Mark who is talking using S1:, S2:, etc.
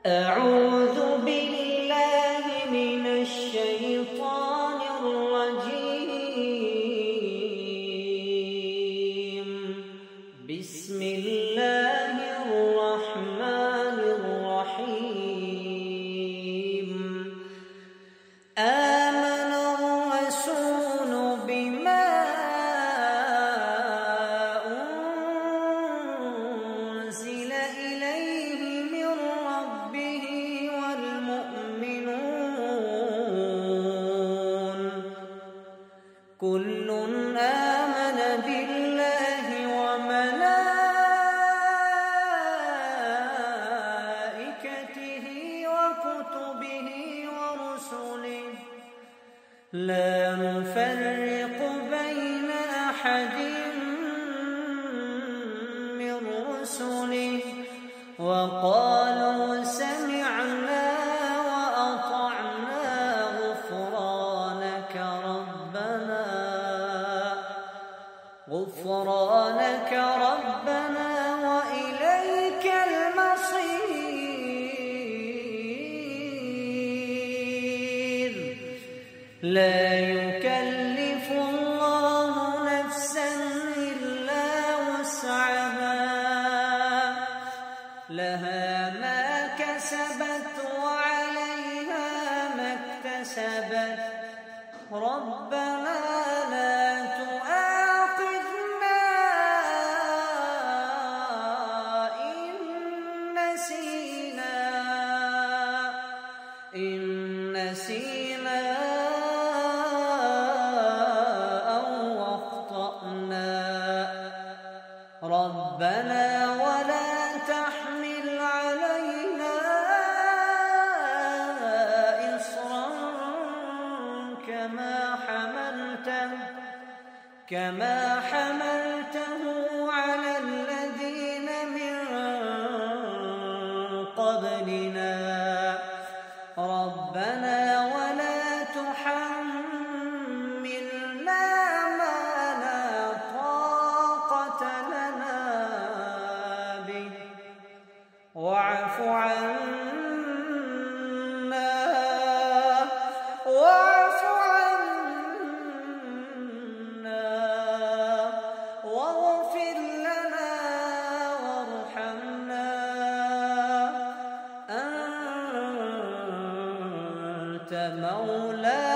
S1: أعوذ بالله من الشيطان الرجيم. بسم الله الرحمن الرحيم. آمن الرسول بما أنزل إليه من ربه والمؤمنون كل آمن بالله وملائكته وكتبه ورسله لا نفرق بين أحد من رسله وقالوا سمعنا وأطعنا غفرانك ربنا وإليك المصير. لا يكلف الله نفسا إلا وسعها لها ما كسبت وعليها ما اكتسبت. ربنا لا تؤاخذنا إن نسينا أو أخطأنا. ربنا ولا تحمل علينا إصرا كما حملته على الذين من قبلنا. ربنا ولا تحملنا ما لا طاقة لنا به واعف عنا واغفر لنا وارحمنا. أنت مولانا